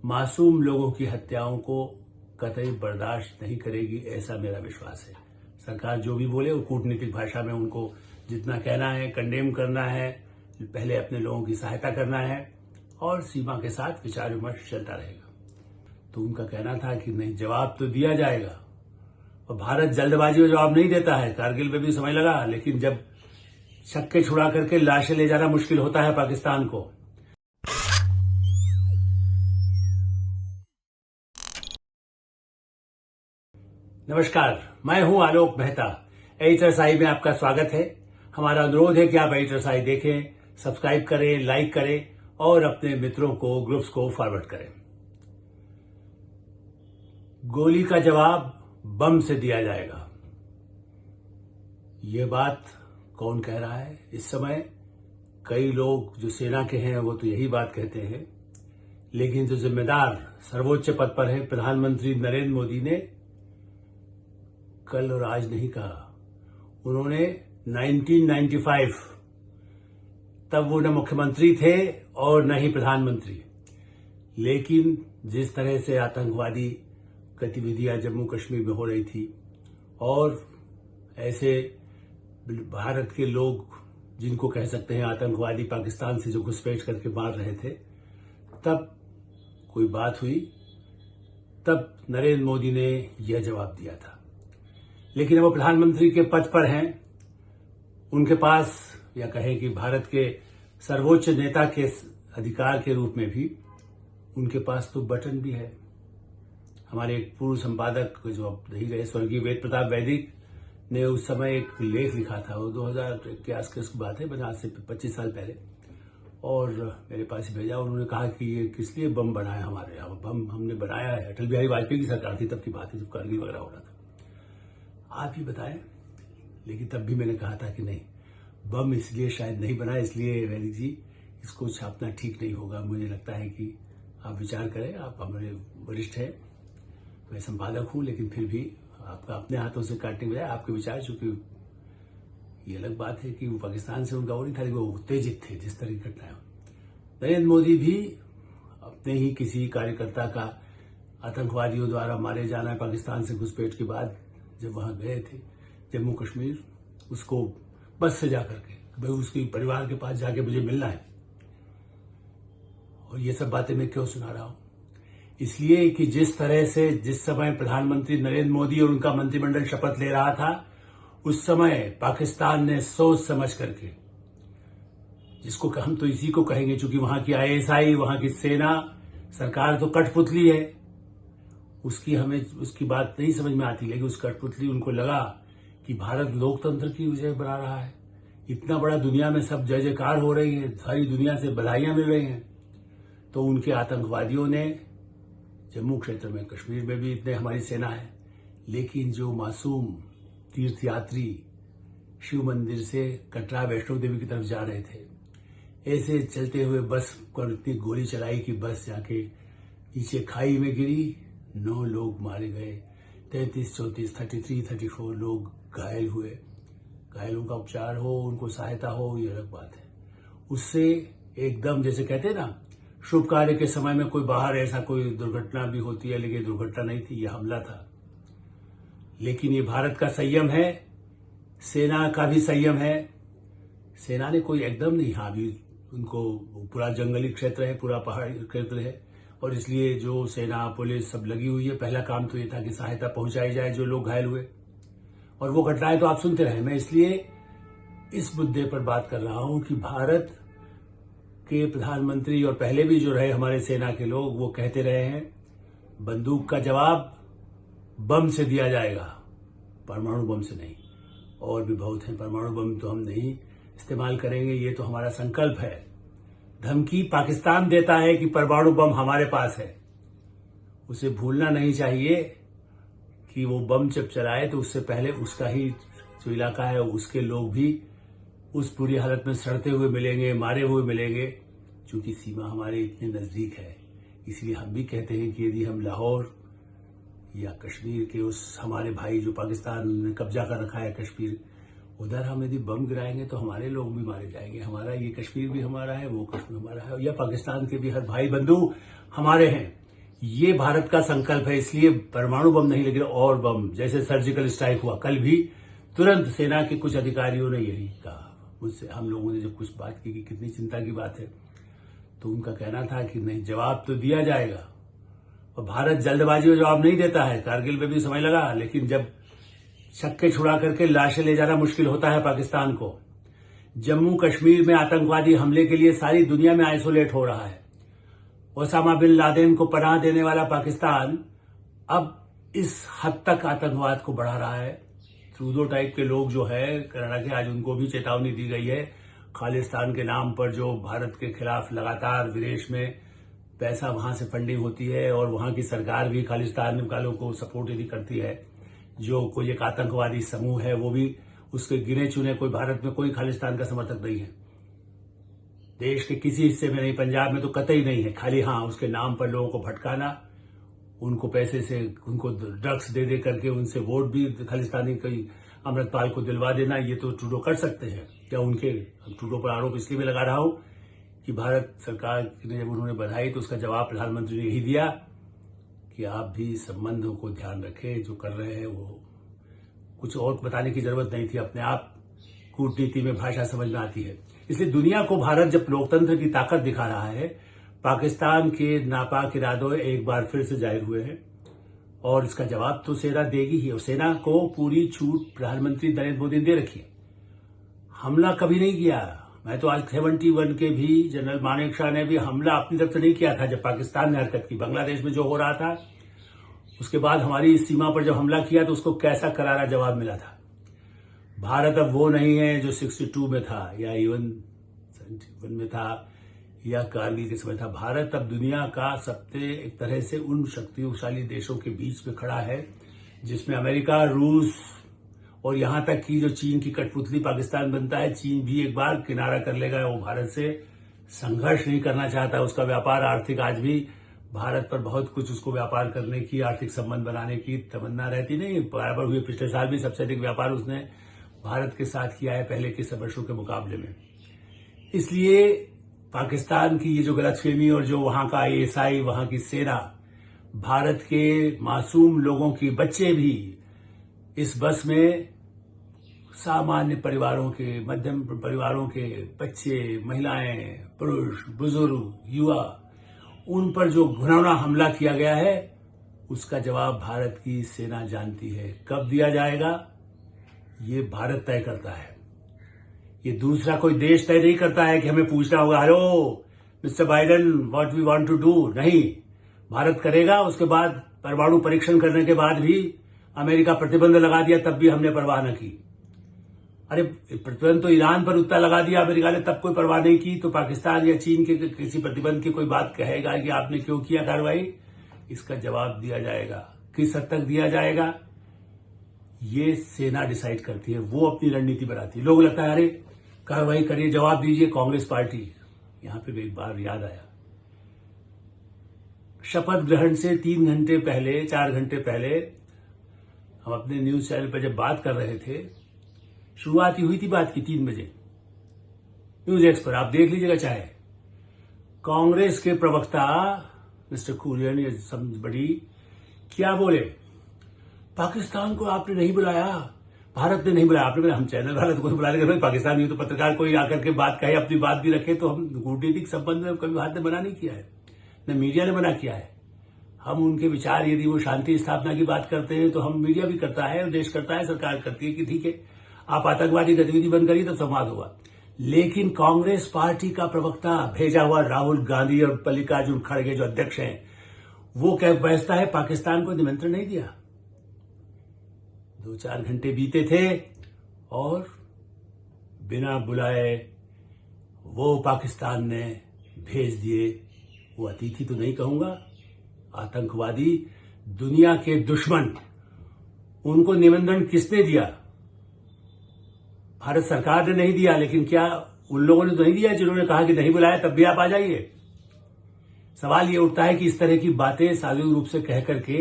मासूम लोगों की हत्याओं को कतई बर्दाश्त नहीं करेगी, ऐसा मेरा विश्वास है। सरकार जो भी बोले वो कूटनीतिक भाषा में उनको जितना कहना है, कंडेम करना है, पहले अपने लोगों की सहायता करना है और सीमा के साथ विचार विमर्श चलता रहेगा। तो उनका कहना था कि नहीं, जवाब तो दिया जाएगा और भारत जल्दबाजी में जवाब नहीं देता है। कारगिल में भी समय लगा, लेकिन जब छक्के छुड़ा करके लाशें ले जाना मुश्किल होता है पाकिस्तान को। नमस्कार, मैं हूं आलोक मेहता। एडिटर्स में आपका स्वागत है। हमारा अनुरोध है कि आप एडिटर्स देखें, सब्सक्राइब करें, लाइक करें और अपने मित्रों को, ग्रुप्स को फॉरवर्ड करें। गोली का जवाब बम से दिया जाएगा, ये बात कौन कह रहा है इस समय? कई लोग जो सेना के हैं वो तो यही बात कहते हैं, लेकिन जो जिम्मेदार सर्वोच्च पद पर है प्रधानमंत्री नरेंद्र मोदी ने कल और आज नहीं कहा। उन्होंने 1995 तब वो न मुख्यमंत्री थे और न ही प्रधानमंत्री, लेकिन जिस तरह से आतंकवादी गतिविधियां जम्मू कश्मीर में हो रही थी और ऐसे भारत के लोग जिनको कह सकते हैं आतंकवादी पाकिस्तान से जो घुसपैठ करके मार रहे थे, तब कोई बात हुई, तब नरेंद्र मोदी ने यह जवाब दिया था। लेकिन वो प्रधानमंत्री के पद पर हैं, उनके पास, या कहें कि भारत के सर्वोच्च नेता के अधिकार के रूप में भी उनके पास तो बटन भी है। हमारे एक पूर्व संपादक जो अब नहीं रहे, स्वर्गीय वेद प्रताप वैदिक ने उस समय एक लेख लिखा था, वो 2000 के आसपास की बात है, आज से 25 साल पहले, और मेरे पास भेजा। उन्होंने कहा कि ये किस लिए बम बनाया हमारे यहाँ? बम हमने बनाया है, अटल बिहारी वाजपेयी की सरकार थी तब की बात है, जब कारगिल वगैरह हो रहा था। आप ही बताएं। लेकिन तब भी मैंने कहा था कि नहीं, बम इसलिए शायद नहीं बना, इसलिए वैदिक जी इसको छापना ठीक नहीं होगा। मुझे लगता है कि आप विचार करें, आप हमारे वरिष्ठ हैं, मैं संपादक हूं, लेकिन फिर भी आपका अपने हाथों से काटने बजाय आपके विचार, चूंकि ये अलग बात है कि वो पाकिस्तान से उनका वो नहीं था, लेकिन वो उत्तेजित थे जिस तरह की घटनाएं। नरेंद्र मोदी भी अपने ही किसी कार्यकर्ता का आतंकवादियों द्वारा मारे जाना है पाकिस्तान से घुसपैठ के बाद, जब वहां गए थे जम्मू कश्मीर, उसको बस से जाकर के भाई उसके परिवार के पास जाके मुझे मिलना है। और ये सब बातें मैं क्यों सुना रहा हूं? इसलिए कि जिस तरह से जिस समय प्रधानमंत्री नरेंद्र मोदी और उनका मंत्रिमंडल शपथ ले रहा था, उस समय पाकिस्तान ने सोच समझ करके, जिसको हम तो इसी को कहेंगे, चूंकि वहां की ISI, वहां की सेना, सरकार तो कठपुतली है, उसकी बात नहीं समझ में आती, लेकिन उस कठपुतली उनको लगा कि भारत लोकतंत्र की विजय बना रहा है, इतना बड़ा दुनिया में सब जय जयकार हो रही है, सारी दुनिया से बधाइयां मिल रही हैं। तो उनके आतंकवादियों ने जम्मू क्षेत्र में, कश्मीर में भी इतने हमारी सेना है, लेकिन जो मासूम तीर्थयात्री शिव मंदिर से कटरा वैष्णो देवी की तरफ जा रहे थे, ऐसे चलते हुए बस पर इतनी गोली चलाई कि बस जाके नीचे खाई में गिरी, 9 लोग मारे गए, 33, 34, 33, 34 लोग घायल हुए। घायलों का उपचार हो, उनको सहायता हो, ये अलग बात है। उससे एकदम, जैसे कहते हैं ना, शुभ कार्य के समय में कोई बाहर ऐसा कोई दुर्घटना भी होती है, लेकिन दुर्घटना नहीं थी, यह हमला था। लेकिन ये भारत का संयम है, सेना का भी संयम है। सेना ने कोई एकदम नहीं, हाँ भी उनको पूरा जंगली क्षेत्र है, पूरा पहाड़ी क्षेत्र है, और इसलिए जो सेना, पुलिस सब लगी हुई है। पहला काम तो ये था कि सहायता पहुंचाई जाए जो लोग घायल हुए, और वो घटनाएं तो आप सुनते रहे। मैं इसलिए इस मुद्दे पर बात कर रहा हूं कि भारत के प्रधानमंत्री और पहले भी जो रहे हमारे सेना के लोग, वो कहते रहे हैं बंदूक का जवाब बम से दिया जाएगा, परमाणु बम से नहीं। और भी बहुत हैं, परमाणु बम तो हम नहीं इस्तेमाल करेंगे, ये तो हमारा संकल्प है। धमकी पाकिस्तान देता है कि परमाणु बम हमारे पास है, उसे भूलना नहीं चाहिए कि वो बम जब चलाए तो उससे पहले उसका ही जो इलाका है, उसके लोग भी उस पूरी हालत में सड़ते हुए मिलेंगे, मारे हुए मिलेंगे। चूंकि सीमा हमारे इतने नजदीक है, इसलिए हम भी कहते हैं कि यदि हम लाहौर या कश्मीर के उस हमारे भाई जो पाकिस्तान ने कब्जा कर रखा है कश्मीर, उधर हम यदि बम गिराएंगे तो हमारे लोग भी मारे जाएंगे। हमारा ये कश्मीर भी हमारा है, वो कश्मीर हमारा है, या पाकिस्तान के भी हर भाई बंधु हमारे हैं। ये भारत का संकल्प है, इसलिए परमाणु बम नहीं लेकिन और बम, जैसे सर्जिकल स्ट्राइक हुआ कल भी, तुरंत सेना के कुछ अधिकारियों ने यही कहा मुझसे। हम लोगों ने जब कुछ बात की कि कितनी चिंता की बात है, तो उनका कहना था कि नहीं, जवाब तो दिया जाएगा। और भारत जल्दबाजी में जवाब नहीं देता है। कारगिल में भी समय लगा, लेकिन जब छक्के छुड़ा करके लाशें ले जाना मुश्किल होता है पाकिस्तान को। जम्मू कश्मीर में आतंकवादी हमले के लिए सारी दुनिया में आइसोलेट हो रहा है। ओसामा बिन लादेन को पनाह देने वाला पाकिस्तान अब इस हद तक आतंकवाद को बढ़ा रहा है। ट्रूडो टाइप के लोग जो है कनाडा के, आज उनको भी चेतावनी दी गई है। खालिस्तान के नाम पर जो भारत के खिलाफ लगातार विदेश में पैसा, वहां से फंडिंग होती है और वहां की सरकार भी खालिस्तान वालों को सपोर्ट यदि करती है, जो कोई एक आतंकवादी समूह है, वो भी उसके गिने चुने, कोई भारत में कोई खालिस्तान का समर्थक नहीं है, देश के किसी हिस्से में नहीं, पंजाब में तो कतई नहीं है। खाली हाँ, उसके नाम पर लोगों को भटकाना, उनको पैसे से, उनको ड्रग्स दे दे करके उनसे वोट भी खालिस्तानी कोई अमृतपाल को दिलवा देना, ये तो ट्रूडो कर सकते हैं। क्या उनके, ट्रूडो पर आरोप इसलिए मैं लगा रहा हूं कि भारत सरकार ने जब उन्होंने बधाई तो उसका जवाब प्रधानमंत्री ने यही दिया कि आप भी संबंधों को ध्यान रखें, जो कर रहे हैं वो, कुछ और बताने की जरूरत नहीं थी। अपने आप कूटनीति में भाषा समझ में आती है। इसलिए दुनिया को भारत जब लोकतंत्र की ताकत दिखा रहा है, पाकिस्तान के नापाक इरादे एक बार फिर से जाहिर हुए हैं और इसका जवाब तो सेना देगी ही। और सेना को पूरी छूट प्रधानमंत्री नरेंद्र मोदी ने दे रखी है। हमला कभी नहीं किया। मैं तो आज 71 के भी जनरल मानेकशॉ ने भी हमला अपनी तरफ से नहीं किया था। जब पाकिस्तान ने हरकत की, बांग्लादेश में जो हो रहा था, उसके बाद हमारी सीमा पर जब हमला किया तो उसको कैसा करारा जवाब मिला था। भारत अब वो नहीं है जो 62 में था या इवन 71 में था या कारगिल के समय था। भारत अब दुनिया का सबसे एक तरह से उन शक्तिशाली देशों के बीच में खड़ा है, जिसमें अमेरिका, रूस और यहां तक कि जो चीन की कठपुतली पाकिस्तान बनता है, चीन भी एक बार किनारा कर लेगा। वो भारत से संघर्ष नहीं करना चाहता। उसका व्यापार, आर्थिक, आज भी भारत पर बहुत कुछ उसको व्यापार करने की, आर्थिक संबंध बनाने की तमन्ना रहती नहीं। बराबर हुए, पिछले साल भी सबसे अधिक व्यापार उसने भारत के साथ किया है पहले के सब वर्षों के मुकाबले में। इसलिए पाकिस्तान की ये जो गलतफहमी और जो वहां का आईएसआई, वहां की सेना, भारत के मासूम लोगों की, बच्चे भी इस बस में, सामान्य परिवारों के, मध्यम परिवारों के बच्चे, महिलाएं, पुरुष, बुजुर्ग, युवा, उन पर जो घिनौना हमला किया गया है, उसका जवाब भारत की सेना जानती है। कब दिया जाएगा, ये भारत तय करता है। ये दूसरा कोई देश तय नहीं करता है कि हमें पूछना होगा, hello mister Biden, what we want to do. नहीं, भारत करेगा। उसके बाद परमाणु परीक्षण करने के बाद भी अमेरिका प्रतिबंध लगा दिया, तब भी हमने परवाह न की। अरे प्रतिबंध तो ईरान पर उतना लगा दिया अमेरिका ने, तब कोई परवाह नहीं की। तो पाकिस्तान या चीन के किसी प्रतिबंध की कोई बात कहेगा कि आपने क्यों किया कार्रवाई, इसका जवाब दिया जाएगा। किस हद तक दिया जाएगा, ये सेना डिसाइड करती है। वो अपनी रणनीति बनाती है। लोग लगता है अरे कार्रवाई करिए, जवाब दीजिए, कांग्रेस पार्टी। यहां पे एक बार याद आया, शपथ ग्रहण से 3 घंटे पहले, 4 घंटे पहले हम अपने न्यूज चैनल पर जब बात कर रहे थे, शुरुआत ही हुई थी बात की 3 बजे न्यूज एक्स पर, आप देख लीजिएगा चाहे। कांग्रेस के प्रवक्ता मिस्टर कुरियन, ये सब बड़ी, क्या बोले, पाकिस्तान को आपने नहीं बुलाया, भारत ने नहीं बुलाया। आपने, हम चैनल भारत को बुला लेंगे, पाकिस्तान नहीं तो पत्रकार कोई आकर के बात कहे, अपनी बात भी रखे, तो हम कूटनीतिक संबंध में कभी भारत ने मना नहीं किया है, न मीडिया ने मना किया है। हम उनके विचार, यदि वो शांति स्थापना की बात करते हैं तो हम, मीडिया भी करता है, देश करता है, सरकार करती है कि ठीक है आप आतंकवादी गतिविधि बंद करिए, तो संवाद होगा। लेकिन कांग्रेस पार्टी का प्रवक्ता भेजा हुआ राहुल गांधी और मल्लिकार्जुन खड़गे जो अध्यक्ष हैं, वो क्या बहसता है, पाकिस्तान को निमंत्रण नहीं दिया। 2-4 घंटे बीते थे और बिना बुलाए वो पाकिस्तान ने भेज दिए, वो अतिथि तो नहीं कहूंगा, आतंकवादी, दुनिया के दुश्मन। उनको निमंत्रण किसने दिया, भारत सरकार ने नहीं दिया, लेकिन क्या उन लोगों ने तो नहीं दिया जिन्होंने कहा कि नहीं बुलाया तब भी आप आ जाइए। सवाल ये उठता है कि इस तरह की बातें सार्वजनिक रूप से कह करके,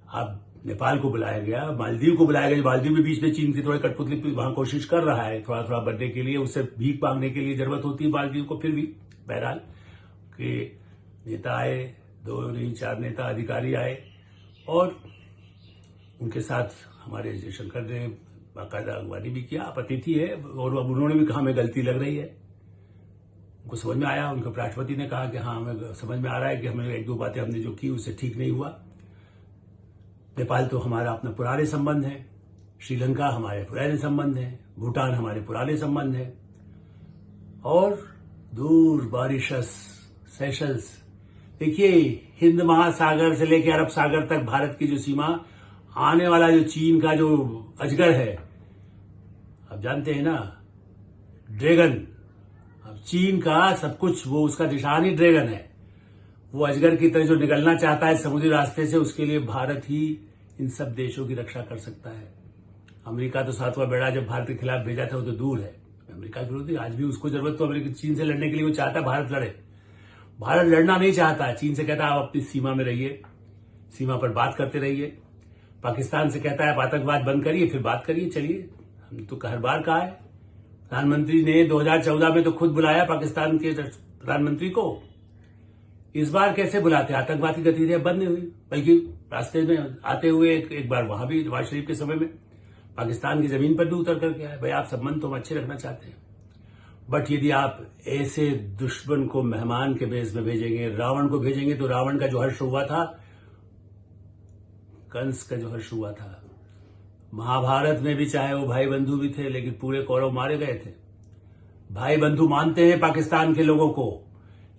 आप नेपाल को बुलाया गया, मालदीव को बुलाया गया, मालदीव में बीच में चीन की थोड़ी कठपुतली वहां कोशिश कर रहा है थोड़ा थोड़ा बढ़ने के लिए, उससे भीख मांगने के लिए जरूरत होती है मालदीव को। फिर भी बहरहाल के नेता आए, 2 नहीं 4 नेता अधिकारी आए और उनके साथ हमारे जयशंकर ने बाकायदा अगवानी भी किया। आप अतिथि है और अब उन्होंने भी कहा हमें गलती लग रही है। उनको समझ में आया, उनके राष्ट्रपति ने कहा कि हाँ हमें समझ में आ रहा है कि हमें 1-2 बातें हमने जो की उससे ठीक नहीं हुआ। नेपाल तो हमारा अपना पुराने संबंध है, श्रीलंका हमारे पुराने संबंध है, भूटान हमारे पुराने संबंध है और दूर मॉरिशस, सेशल्स। देखिए हिंद महासागर से लेकर अरब सागर तक भारत की जो सीमा, आने वाला जो चीन का जो अजगर है, आप जानते हैं ना, ड्रैगन। अब चीन का सब कुछ वो उसका निशान ही ड्रैगन है। वो अजगर की तरह जो निकलना चाहता है समुद्री रास्ते से, उसके लिए भारत ही इन सब देशों की रक्षा कर सकता है। अमेरिका तो 7वां बेड़ा जब भारत के खिलाफ भेजा था वो तो दूर है, अमेरिका के विरोधी। आज भी उसको जरूरत तो अमेरिका चीन से लड़ने के लिए वो चाहता है भारत लड़े। भारत लड़ना नहीं चाहता, चीन से कहता है आप अपनी सीमा में रहिए, सीमा पर बात करते रहिए। पाकिस्तान से कहता है आप आतंकवाद बंद करिए, फिर बात करिए। चलिए, हम तो हर बार कहा है, प्रधानमंत्री ने 2014 में तो खुद बुलाया पाकिस्तान के प्रधानमंत्री को। इस बार कैसे बुलाते? आतंकवाद की गतिविधियां बंद नहीं हुई, बल्कि रास्ते में आते हुए एक बार वहां भी नवाज शरीफ के समय में पाकिस्तान की जमीन पर भी उतर करके आए। भाई आप संबंध तो हम अच्छे रखना चाहते हैं, बट यदि आप ऐसे दुश्मन को मेहमान के बेस में भेजेंगे, रावण को भेजेंगे, तो रावण का जो हर्ष हुआ था, कंस का जो हर्ष हुआ था, महाभारत में भी चाहे वो भाई बंधु भी थे, लेकिन पूरे कौरव मारे गए थे। भाई बंधु मानते हैं पाकिस्तान के लोगों को,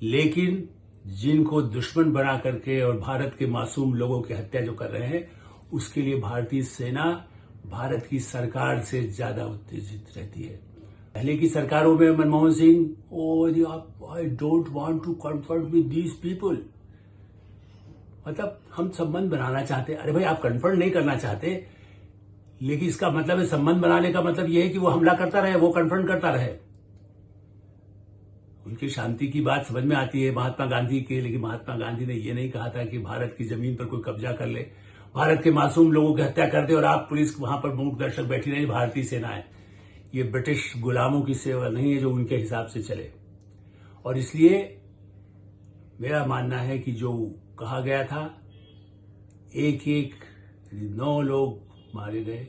लेकिन जिनको दुश्मन बना करके और भारत के मासूम लोगों की हत्या जो कर रहे हैं, उसके लिए भारतीय सेना भारत की सरकार से ज्यादा उत्तेजित रहती है। पहले की सरकारों में Manmohan Singh, I don't want to confront with these people, मतलब हम संबंध बनाना चाहते। अरे भाई आप कन्फ्रंट नहीं करना चाहते, लेकिन इसका मतलब है संबंध बनाने का मतलब यह है कि वो हमला करता रहे, वो कन्फ्रंट करता रहे। उनकी शांति की बात समझ में आती है महात्मा गांधी के, लेकिन महात्मा गांधी ने यह नहीं कहा था कि भारत की जमीन पर कोई कब्जा कर ले, भारत के मासूम लोगों की हत्या कर दे और आप पुलिस वहां पर मूक दर्शक बैठी रही। भारतीय सेना है, ये ब्रिटिश गुलामों की सेवा नहीं है जो उनके हिसाब से चले। और इसलिए मेरा मानना है कि जो कहा गया था, एक 9 लोग मारे गए,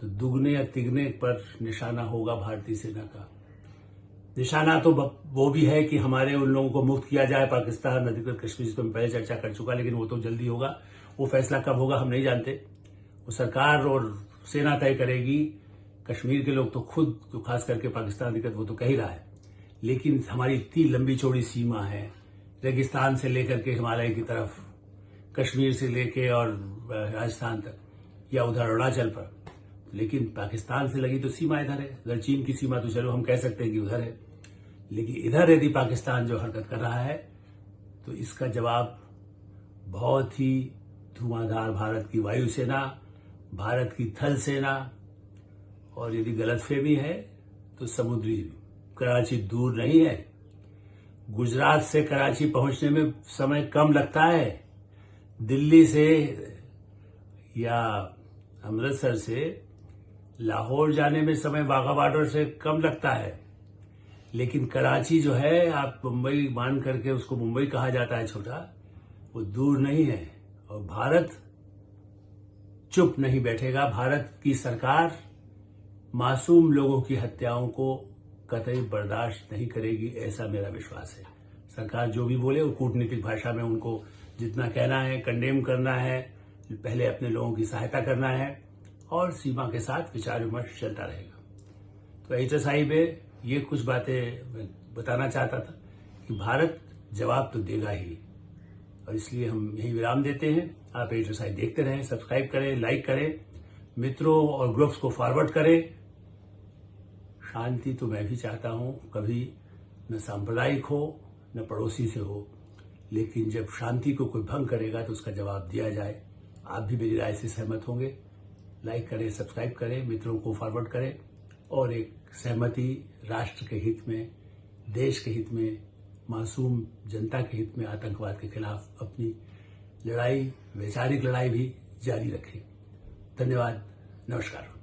तो दुगने या तिगने पर निशाना होगा भारतीय सेना का। निशाना तो वो भी है कि हमारे उन लोगों को मुक्त किया जाए पाकिस्तान अधिकृत कश्मीर, तो मैं पहले चर्चा कर चुका, लेकिन वो तो जल्दी होगा। वो फैसला कब होगा हम नहीं जानते, वो सरकार और सेना तय करेगी। कश्मीर के लोग तो खुद, जो खास करके पाकिस्तान अधिकृत, वो तो कह ही रहा है। लेकिन हमारी इतनी लंबी चौड़ी सीमा है, रेगिस्तान से लेकर के हिमालय की तरफ, कश्मीर से लेके और राजस्थान तक, या उधर अरुणाचल पर, लेकिन पाकिस्तान से लगी तो सीमा इधर है। उधर चीन की सीमा तो चलो हम कह सकते हैं कि उधर है, लेकिन इधर यदि पाकिस्तान जो हरकत कर रहा है, तो इसका जवाब बहुत ही धुआंधार भारत की वायुसेना, भारत की थल सेना, और यदि गलतफहमी है तो समुद्री। कराची दूर नहीं है, गुजरात से कराची पहुंचने में समय कम लगता है, दिल्ली से या अमृतसर से लाहौर जाने में समय वाघा बॉर्डर से कम लगता है। लेकिन कराची जो है, आप मुंबई मान करके उसको मुंबई कहा जाता है छोटा, वो दूर नहीं है। और भारत चुप नहीं बैठेगा। भारत की सरकार मासूम लोगों की हत्याओं को कतई बर्दाश्त नहीं करेगी, ऐसा मेरा विश्वास है। सरकार जो भी बोले वो कूटनीतिक भाषा में उनको जितना कहना है, कंडेम करना है, पहले अपने लोगों की सहायता करना है, और सीमा के साथ विचार विमर्श चलता रहेगा। तो HSI में ये कुछ बातें बताना चाहता था कि भारत जवाब तो देगा ही, और इसलिए हम यही विराम देते हैं। आप HSI देखते रहें, सब्सक्राइब करें, लाइक करें, मित्रों और ग्रुप्स को फॉरवर्ड करें। शांति तो मैं भी चाहता हूं, कभी न सांप्रदायिक हो न पड़ोसी से हो, लेकिन जब शांति को कोई भंग करेगा तो उसका जवाब दिया जाए। आप भी मेरी राय से सहमत होंगे। लाइक करें, सब्सक्राइब करें, मित्रों को फॉरवर्ड करें, और एक सहमति राष्ट्र के हित में, देश के हित में, मासूम जनता के हित में आतंकवाद के खिलाफ अपनी लड़ाई, वैचारिक लड़ाई भी जारी रखें। धन्यवाद, नमस्कार।